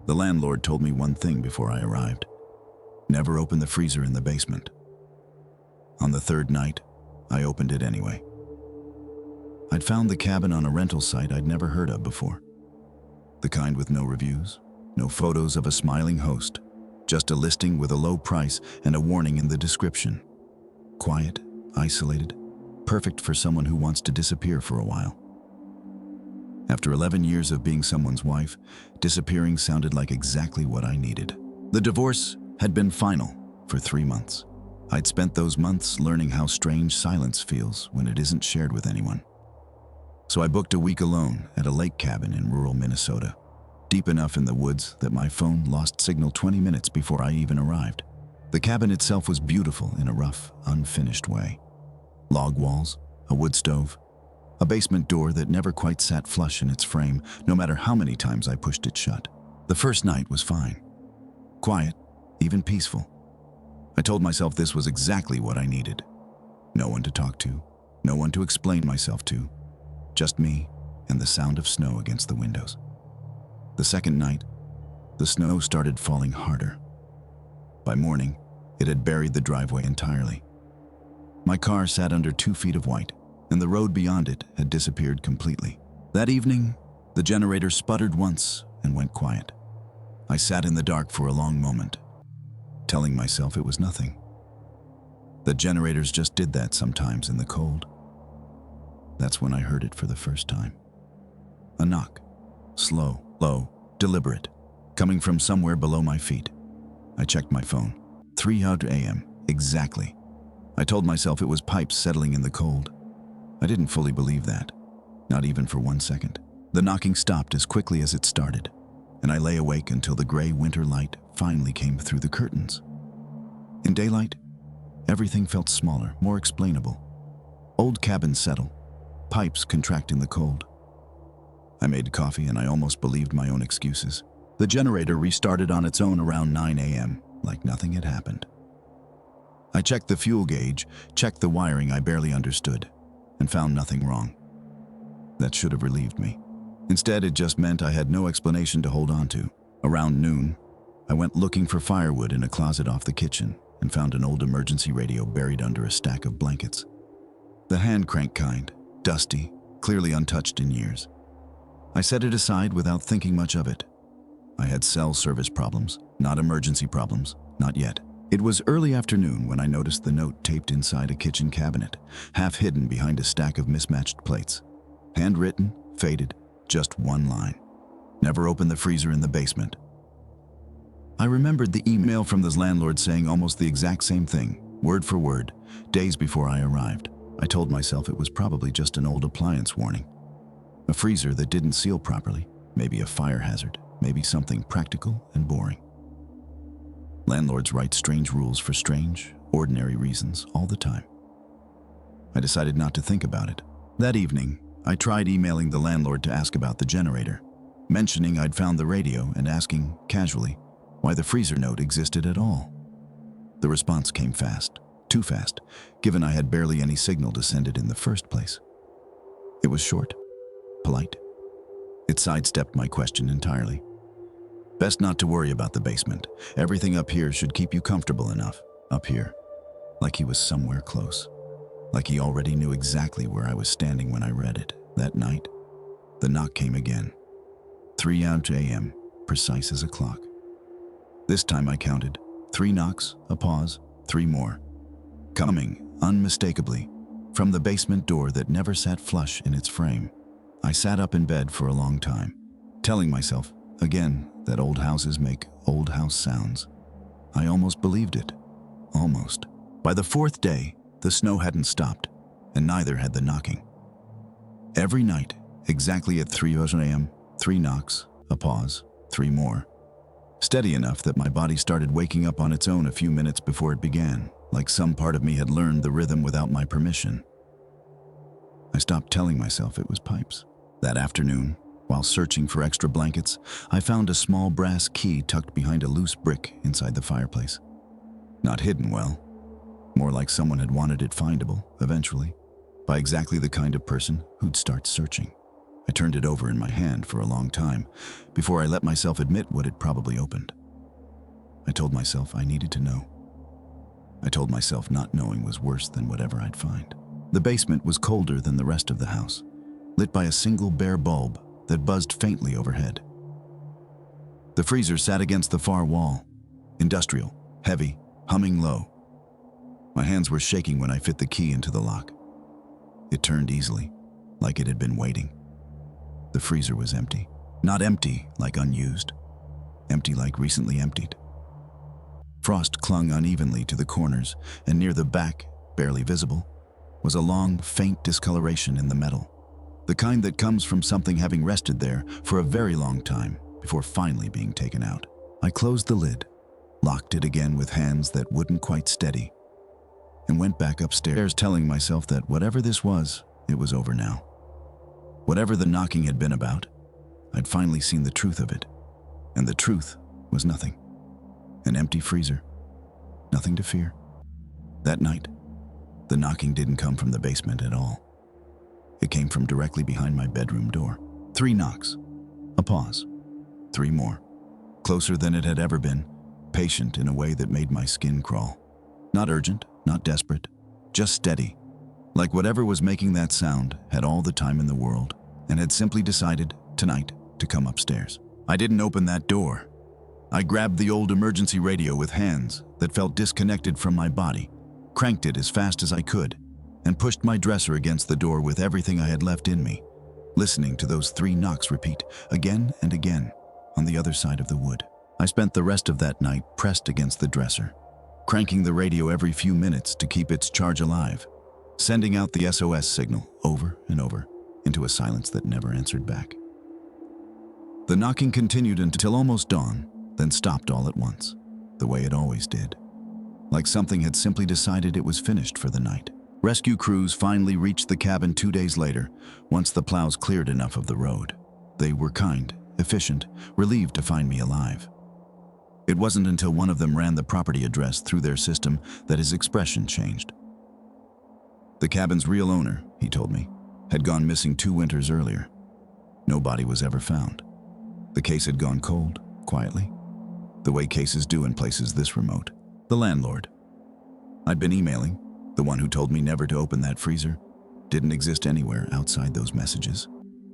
The landlord told me one thing before I arrived: never open the freezer in the basement. On the third night, I opened it anyway. I'd found the cabin on a rental site I'd never heard of before. The kind with no reviews, no photos of a smiling host, just a listing with a low price and a warning in the description. Quiet, isolated, perfect for someone who wants to disappear for a while. After 11 years of being someone's wife, disappearing sounded like exactly what I needed. The divorce had been final for 3 months. I'd spent those months learning how strange silence feels when it isn't shared with anyone. So I booked a week alone at a lake cabin in rural Minnesota, deep enough in the woods that my phone lost signal 20 minutes before I even arrived. The cabin itself was beautiful in a rough, unfinished way. Log walls, a wood stove, a basement door that never quite sat flush in its frame, no matter how many times I pushed it shut. The first night was fine. Quiet, even peaceful. I told myself this was exactly what I needed. No one to talk to, no one to explain myself to. Just me and the sound of snow against the windows. The second night, the snow started falling harder. By morning, it had buried the driveway entirely. My car sat under 2 feet of white, and the road beyond it had disappeared completely. That evening, the generator sputtered once and went quiet. I sat in the dark for a long moment, telling myself it was nothing. The generators just did that sometimes in the cold. That's when I heard it for the first time. A knock. Slow, low, deliberate, coming from somewhere below my feet. I checked my phone. 3:00 a.m. Exactly. I told myself it was pipes settling in the cold. I didn't fully believe that, not even for 1 second. The knocking stopped as quickly as it started, and I lay awake until the gray winter light finally came through the curtains. In daylight, everything felt smaller, more explainable. Old cabins settle, pipes contract in the cold. I made coffee and I almost believed my own excuses. The generator restarted on its own around 9 a.m., like nothing had happened. I checked the fuel gauge, checked the wiring I barely understood, and found nothing wrong. That should have relieved me. Instead, it just meant I had no explanation to hold on to. Around noon, I went looking for firewood in a closet off the kitchen and found an old emergency radio buried under a stack of blankets. The hand crank kind, dusty, clearly untouched in years. I set it aside without thinking much of it. I had cell service problems, not emergency problems, not yet. It was early afternoon when I noticed the note taped inside a kitchen cabinet, half hidden behind a stack of mismatched plates. Handwritten, faded, just one line. Never open the freezer in the basement. I remembered the email from the landlord saying almost the exact same thing, word for word, days before I arrived. I told myself it was probably just an old appliance warning. A freezer that didn't seal properly, maybe a fire hazard, maybe something practical and boring. Landlords write strange rules for strange, ordinary reasons all the time. I decided not to think about it. That evening, I tried emailing the landlord to ask about the generator, mentioning I'd found the radio and asking, casually, why the freezer note existed at all. The response came fast, too fast, given I had barely any signal to send it in the first place. It was short, polite. It sidestepped my question entirely. Best not to worry about the basement. Everything up here should keep you comfortable enough. Up here. Like he was somewhere close. Like he already knew exactly where I was standing when I read it. That night, the knock came again. 3:00 a.m., precise as a clock. This time I counted. 3 knocks, a pause, 3 more. Coming, unmistakably, from the basement door that never sat flush in its frame. I sat up in bed for a long time, telling myself, again, that old houses make old house sounds. I almost believed it. Almost. By the 4th day, the snow hadn't stopped, and neither had the knocking. Every night, exactly at 3:00 a.m., 3 knocks, a pause, 3 more. Steady enough that my body started waking up on its own a few minutes before it began, like some part of me had learned the rhythm without my permission. I stopped telling myself it was pipes. That afternoon, while searching for extra blankets, I found a small brass key tucked behind a loose brick inside the fireplace. Not hidden well, more like someone had wanted it findable, eventually, by exactly the kind of person who'd start searching. I turned it over in my hand for a long time before I let myself admit what had probably opened. I told myself I needed to know. I told myself not knowing was worse than whatever I'd find. The basement was colder than the rest of the house, lit by a single bare bulb that buzzed faintly overhead. The freezer sat against the far wall, industrial, heavy, humming low. My hands were shaking when I fit the key into the lock. It turned easily, like it had been waiting. The freezer was empty. Not empty like unused, empty like recently emptied. Frost clung unevenly to the corners, and near the back, barely visible, was a long, faint discoloration in the metal. The kind that comes from something having rested there for a very long time before finally being taken out. I closed the lid, locked it again with hands that wouldn't quite steady, and went back upstairs telling myself that whatever this was, it was over now. Whatever the knocking had been about, I'd finally seen the truth of it, and the truth was nothing. An empty freezer. Nothing to fear. That night, the knocking didn't come from the basement at all. It came from directly behind my bedroom door. 3 knocks. A pause. 3 more. Closer than it had ever been, patient in a way that made my skin crawl. Not urgent, not desperate, just steady. Like whatever was making that sound had all the time in the world and had simply decided, tonight, to come upstairs. I didn't open that door. I grabbed the old emergency radio with hands that felt disconnected from my body, cranked it as fast as I could, and pushed my dresser against the door with everything I had left in me, listening to those 3 knocks repeat again and again on the other side of the wood. I spent the rest of that night pressed against the dresser, cranking the radio every few minutes to keep its charge alive, sending out the SOS signal over and over into a silence that never answered back. The knocking continued until almost dawn, then stopped all at once, the way it always did. Like something had simply decided it was finished for the night. Rescue crews finally reached the cabin 2 days later, once the plows cleared enough of the road. They were kind, efficient, relieved to find me alive. It wasn't until one of them ran the property address through their system that his expression changed. The cabin's real owner, he told me, had gone missing 2 winters earlier. No body was ever found. The case had gone cold, quietly, the way cases do in places this remote. The landlord I'd been emailing, the one who told me never to open that freezer, didn't exist anywhere outside those messages.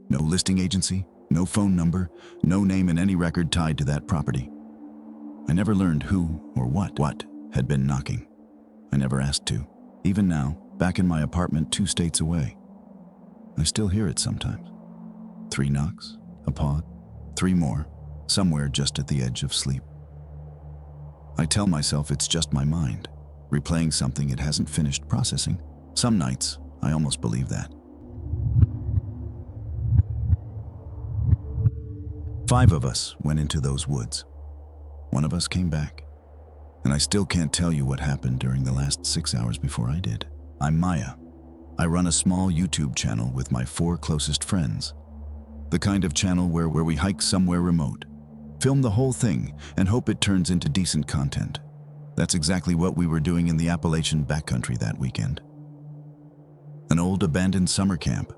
No listing agency, no phone number, no name in any record tied to that property. I never learned who or what had been knocking. I never asked to. Even now, back in my apartment 2 states away, I still hear it sometimes. 3 knocks, a pause, 3 more, somewhere just at the edge of sleep. I tell myself it's just my mind, replaying something it hasn't finished processing. Some nights, I almost believe that. 5 of us went into those woods. 1 of us came back, and I still can't tell you what happened during the last 6 hours before I did. I'm Maya. I run a small YouTube channel with my 4 closest friends. The kind of channel where we hike somewhere remote, film the whole thing, and hope it turns into decent content. That's exactly what we were doing in the Appalachian backcountry that weekend. An old abandoned summer camp.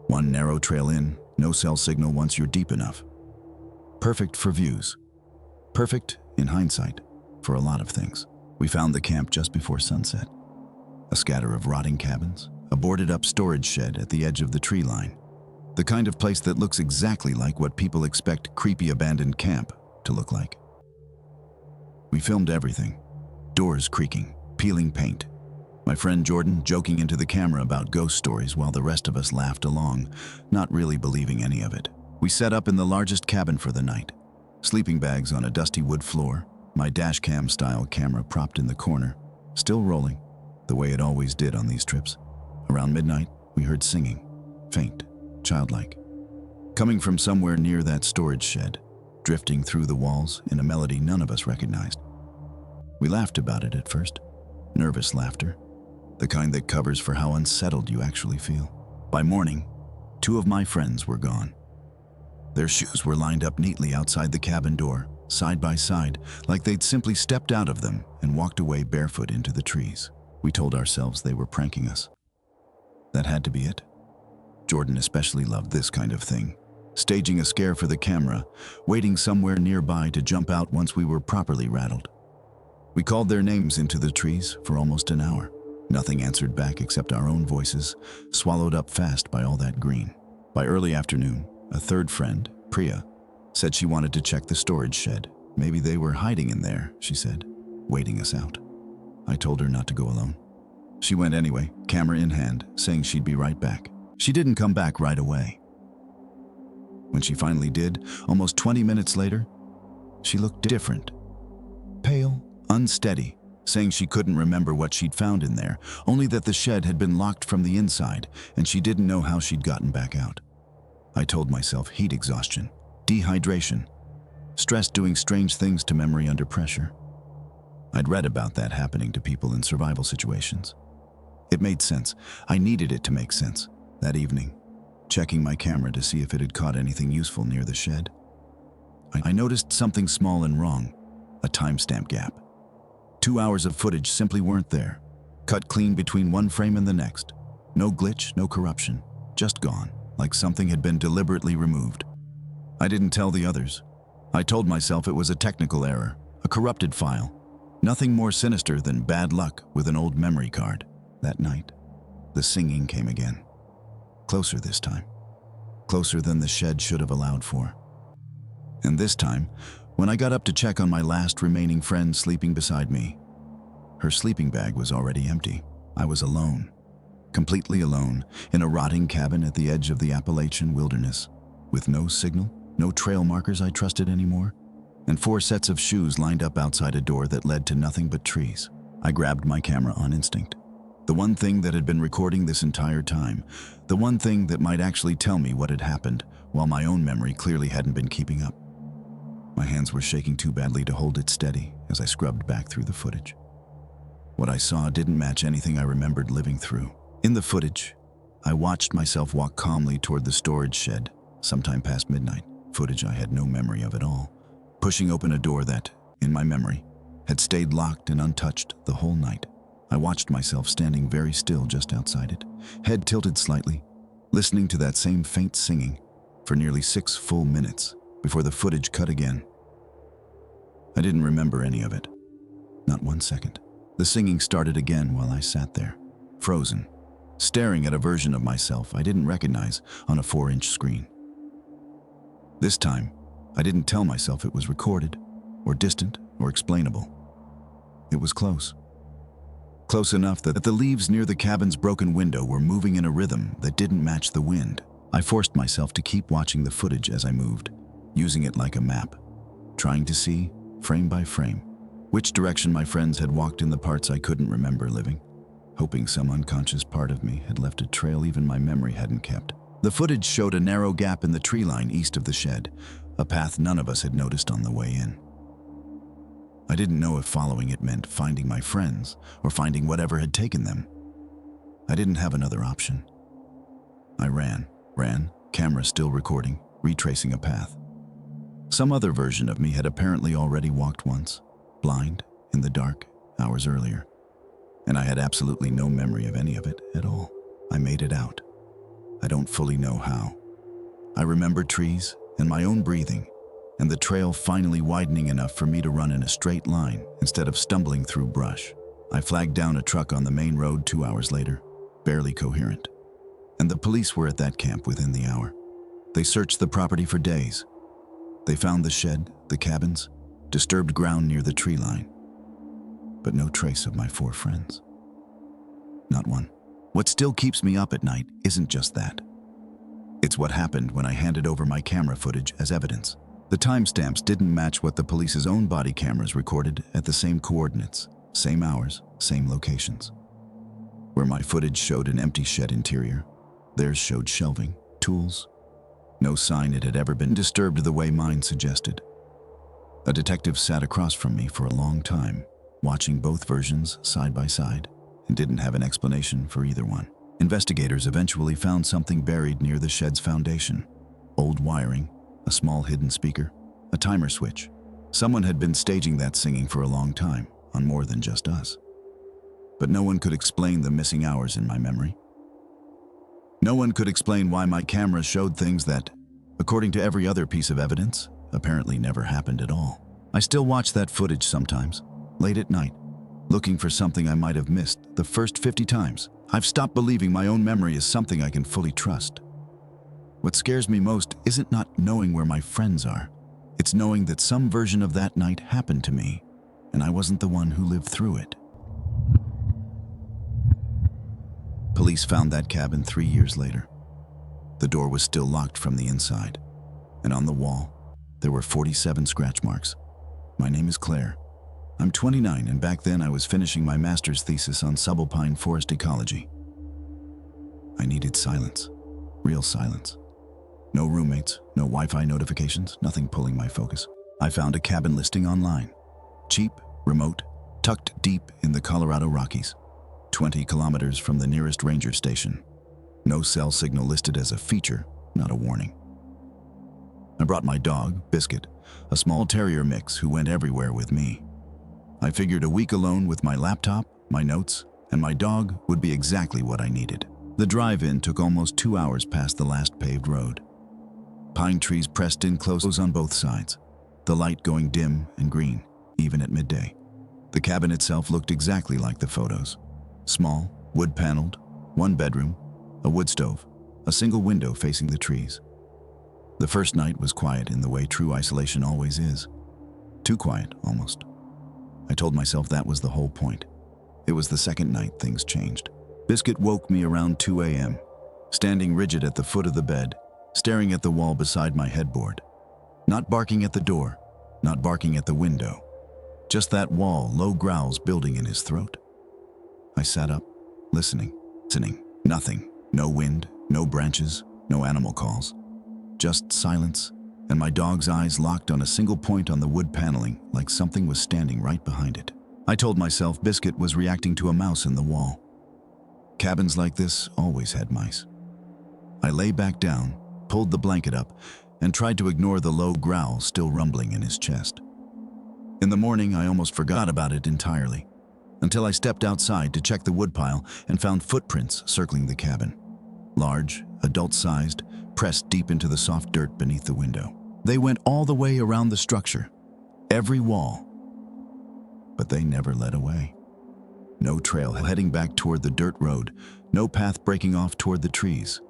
1 narrow trail in, no cell signal once you're deep enough. Perfect for views. Perfect, in hindsight, for a lot of things. We found the camp just before sunset. A scatter of rotting cabins, a boarded-up storage shed at the edge of the tree line. The kind of place that looks exactly like what people expect creepy abandoned camp to look like. We filmed everything. Doors creaking, peeling paint. My friend Jordan joking into the camera about ghost stories while the rest of us laughed along, not really believing any of it. We set up in the largest cabin for the night. Sleeping bags on a dusty wood floor, my dash cam style camera propped in the corner, still rolling, the way it always did on these trips. Around midnight, we heard singing, faint, childlike, coming from somewhere near that storage shed, drifting through the walls in a melody none of us recognized. We laughed about it at first, nervous laughter, the kind that covers for how unsettled you actually feel. By morning, 2 of my friends were gone. Their shoes were lined up neatly outside the cabin door, side by side, like they'd simply stepped out of them and walked away barefoot into the trees. We told ourselves they were pranking us. That had to be it. Jordan especially loved this kind of thing. Staging a scare for the camera, waiting somewhere nearby to jump out once we were properly rattled. We called their names into the trees for almost an hour. Nothing answered back except our own voices, swallowed up fast by all that green. By early afternoon, a third friend, Priya, said she wanted to check the storage shed. Maybe they were hiding in there, she said, waiting us out. I told her not to go alone. She went anyway, camera in hand, saying she'd be right back. She didn't come back right away. When she finally did, almost 20 minutes later, she looked different. Pale, unsteady, saying she couldn't remember what she'd found in there, only that the shed had been locked from the inside and she didn't know how she'd gotten back out. I told myself heat exhaustion, dehydration, stress doing strange things to memory under pressure. I'd read about that happening to people in survival situations. It made sense. I needed it to make sense. That evening, checking my camera to see if it had caught anything useful near the shed, I noticed something small and wrong, a timestamp gap. 2 hours of footage simply weren't there, cut clean between one frame and the next. No glitch, no corruption, just gone, like something had been deliberately removed. I didn't tell the others. I told myself it was a technical error, a corrupted file. Nothing more sinister than bad luck with an old memory card. That night, the singing came again. Closer this time. Closer than the shed should have allowed for. And this time, when I got up to check on my last remaining friend sleeping beside me, her sleeping bag was already empty. I was alone, completely alone, in a rotting cabin at the edge of the Appalachian wilderness, with no signal, no trail markers I trusted anymore, and 4 sets of shoes lined up outside a door that led to nothing but trees. I grabbed my camera on instinct. The one thing that had been recording this entire time, the one thing that might actually tell me what had happened, while my own memory clearly hadn't been keeping up. My hands were shaking too badly to hold it steady as I scrubbed back through the footage. What I saw didn't match anything I remembered living through. In the footage, I watched myself walk calmly toward the storage shed, sometime past midnight, footage I had no memory of at all, pushing open a door that, in my memory, had stayed locked and untouched the whole night. I watched myself standing very still just outside it, head tilted slightly, listening to that same faint singing for nearly 6 full minutes before the footage cut again. I didn't remember any of it. Not 1 second. The singing started again while I sat there, frozen, staring at a version of myself I didn't recognize on a 4-inch screen. This time, I didn't tell myself it was recorded, or distant, or explainable. It was close. Close enough that the leaves near the cabin's broken window were moving in a rhythm that didn't match the wind. I forced myself to keep watching the footage as I moved, using it like a map, trying to see, frame by frame, which direction my friends had walked in the parts I couldn't remember living, hoping some unconscious part of me had left a trail even my memory hadn't kept. The footage showed a narrow gap in the tree line east of the shed, a path none of us had noticed on the way in. I didn't know if following it meant finding my friends or finding whatever had taken them. I didn't have another option. I ran, camera still recording, retracing a path. Some other version of me had apparently already walked once, blind, in the dark, hours earlier. And I had absolutely no memory of any of it at all. I made it out. I don't fully know how. I remember trees and my own breathing, and the trail finally widening enough for me to run in a straight line instead of stumbling through brush. I flagged down a truck on the main road 2 hours later, barely coherent. And the police were at that camp within the hour. They searched the property for days. They found the shed, the cabins, disturbed ground near the tree line. But no trace of my 4 friends. Not one. What still keeps me up at night isn't just that. It's what happened when I handed over my camera footage as evidence. The timestamps didn't match what the police's own body cameras recorded at the same coordinates, same hours, same locations. Where my footage showed an empty shed interior, theirs showed shelving, tools. No sign it had ever been disturbed the way mine suggested. A detective sat across from me for a long time, watching both versions side by side, and didn't have an explanation for either one. Investigators eventually found something buried near the shed's foundation. Old wiring, a small hidden speaker, a timer switch. Someone had been staging that singing for a long time, on more than just us. But no one could explain the missing hours in my memory. No one could explain why my camera showed things that, according to every other piece of evidence, apparently never happened at all. I still watch that footage sometimes, late at night, looking for something I might have missed the first 50 times. I've stopped believing my own memory is something I can fully trust. What scares me most isn't not knowing where my friends are. It's knowing that some version of that night happened to me, and I wasn't the one who lived through it. Police found that cabin 3 years later. The door was still locked from the inside, and on the wall, there were 47 scratch marks. My name is Claire. I'm 29, and back then I was finishing my master's thesis on subalpine forest ecology. I needed silence, real silence. No roommates, no Wi-Fi notifications, nothing pulling my focus. I found a cabin listing online. Cheap, remote, tucked deep in the Colorado Rockies. 20 kilometers from the nearest ranger station. No cell signal listed as a feature, not a warning. I brought my dog, Biscuit, a small terrier mix who went everywhere with me. I figured a week alone with my laptop, my notes, and my dog would be exactly what I needed. The drive-in took almost 2 hours past the last paved road. Pine trees pressed in close on both sides, the light going dim and green, even at midday. The cabin itself looked exactly like the photos. Small, wood-paneled, 1 bedroom, a wood stove, a single window facing the trees. The first night was quiet in the way true isolation always is. Too quiet, almost. I told myself that was the whole point. It was the second night things changed. Biscuit woke me around 2 a.m., standing rigid at the foot of the bed, staring at the wall beside my headboard. Not barking at the door, not barking at the window. Just that wall, low growls building in his throat. I sat up, listening. Nothing. No wind, no branches, no animal calls. Just silence, and my dog's eyes locked on a single point on the wood paneling, like something was standing right behind it. I told myself Biscuit was reacting to a mouse in the wall. Cabins like this always had mice. I lay back down, pulled the blanket up, and tried to ignore the low growl still rumbling in his chest. In the morning, I almost forgot about it entirely, until I stepped outside to check the woodpile and found footprints circling the cabin. Large, adult-sized, pressed deep into the soft dirt beneath the window. They went all the way around the structure, every wall. But they never led away. No trail heading back toward the dirt road, no path breaking off toward the trees.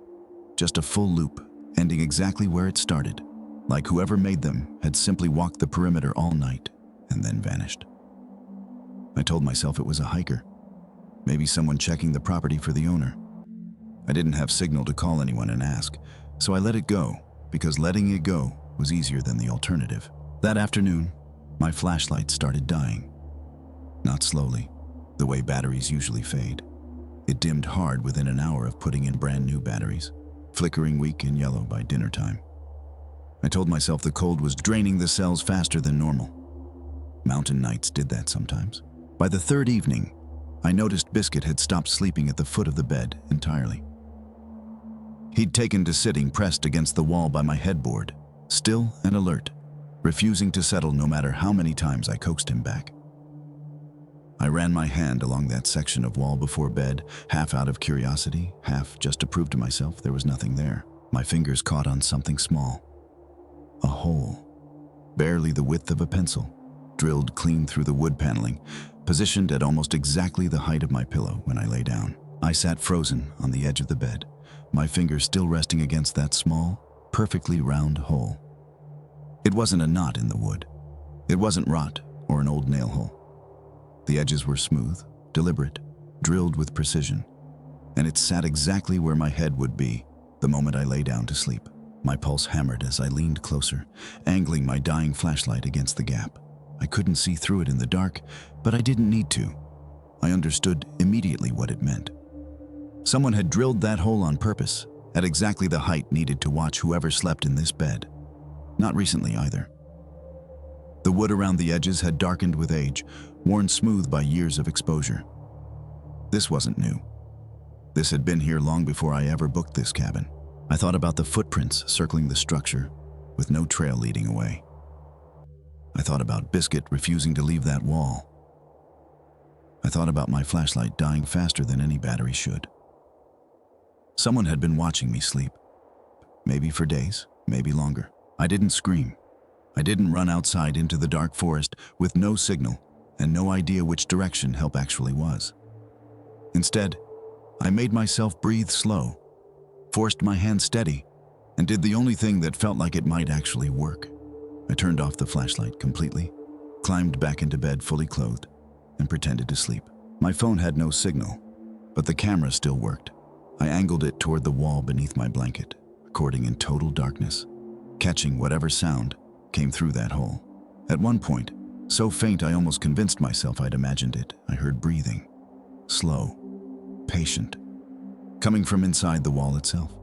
Just a full loop, ending exactly where it started, like whoever made them had simply walked the perimeter all night and then vanished. I told myself it was a hiker, maybe someone checking the property for the owner. I didn't have signal to call anyone and ask, so I let it go, because letting it go was easier than the alternative. That afternoon, my flashlight started dying. Not slowly, the way batteries usually fade. It dimmed hard within an hour of putting in brand new batteries, flickering weak and yellow by dinner time. I told myself the cold was draining the cells faster than normal. Mountain nights did that sometimes. By the third evening, I noticed Biscuit had stopped sleeping at the foot of the bed entirely. He'd taken to sitting pressed against the wall by my headboard, still and alert, refusing to settle no matter how many times I coaxed him back. I ran my hand along that section of wall before bed, half out of curiosity, half just to prove to myself there was nothing there. My fingers caught on something small. A hole, barely the width of a pencil, drilled clean through the wood paneling, positioned at almost exactly the height of my pillow when I lay down. I sat frozen on the edge of the bed, my fingers still resting against that small, perfectly round hole. It wasn't a knot in the wood. It wasn't rot or an old nail hole. The edges were smooth, deliberate, drilled with precision, and it sat exactly where my head would be the moment I lay down to sleep. My pulse hammered as I leaned closer, angling my dying flashlight against the gap. I couldn't see through it in the dark, but I didn't need to. I understood immediately what it meant. Someone had drilled that hole on purpose, at exactly the height needed to watch whoever slept in this bed. Not recently either. The wood around the edges had darkened with age, worn smooth by years of exposure. This wasn't new. This had been here long before I ever booked this cabin. I thought about the footprints circling the structure, with no trail leading away. I thought about Biscuit refusing to leave that wall. I thought about my flashlight dying faster than any battery should. Someone had been watching me sleep. Maybe for days, maybe longer. I didn't scream. I didn't run outside into the dark forest with no signal and no idea which direction help actually was. Instead, I made myself breathe slow, forced my hand steady, and did the only thing that felt like it might actually work. I turned off the flashlight completely, climbed back into bed fully clothed, and pretended to sleep. My phone had no signal, but the camera still worked. I angled it toward the wall beneath my blanket, recording in total darkness, catching whatever sound came through that hole. At one point, so faint I almost convinced myself I'd imagined it, I heard breathing, slow, patient, coming from inside the wall itself.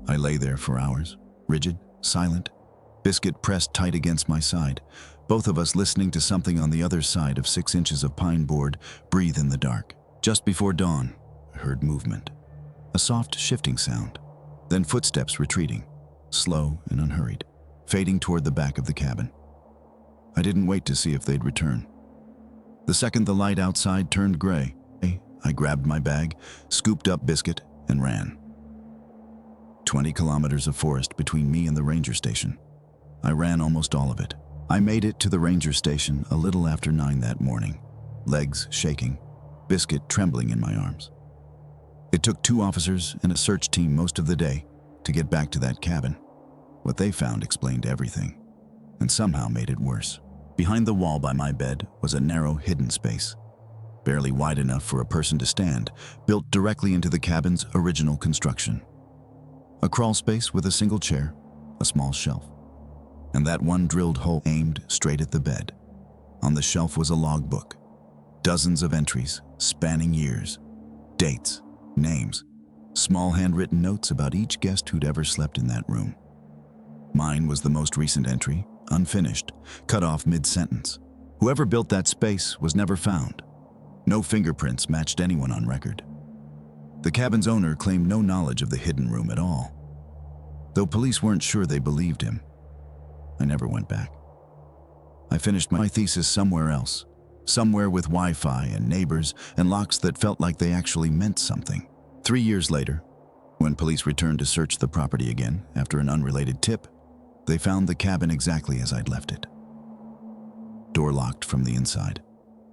I lay there for hours, rigid, silent, Biscuit pressed tight against my side, both of us listening to something on the other side of 6 inches of pine board breathe in the dark. Just before dawn, I heard movement, a soft shifting sound, then footsteps retreating, slow and unhurried, fading toward the back of the cabin. I didn't wait to see if they'd return. The second the light outside turned gray, I grabbed my bag, scooped up Biscuit, and ran. 20 kilometers of forest between me and the ranger station. I ran almost all of it. I made it to the ranger station a little after 9 that morning, legs shaking, Biscuit trembling in my arms. It took 2 officers and a search team most of the day to get back to that cabin. What they found explained everything, and somehow made it worse. Behind the wall by my bed was a narrow, hidden space, barely wide enough for a person to stand, built directly into the cabin's original construction. A crawl space with a single chair, a small shelf, and that one drilled hole aimed straight at the bed. On the shelf was a logbook, dozens of entries spanning years, dates, names, small handwritten notes about each guest who'd ever slept in that room. Mine was the most recent entry, unfinished, cut off mid-sentence. Whoever built that space was never found. No fingerprints matched anyone on record. The cabin's owner claimed no knowledge of the hidden room at all. Though police weren't sure they believed him, I never went back. I finished my thesis somewhere else, somewhere with Wi-Fi and neighbors and locks that felt like they actually meant something. 3 years later, when police returned to search the property again after an unrelated tip, they found the cabin exactly as I'd left it. Door locked from the inside,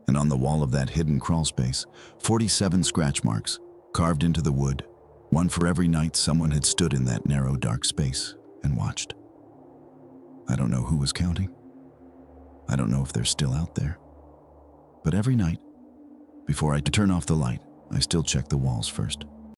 and on the wall of that hidden crawl space, 47 scratch marks carved into the wood, one for every night someone had stood in that narrow, dark space and watched. I don't know who was counting. I don't know if they're still out there. But every night, before I turn off the light, I still check the walls first.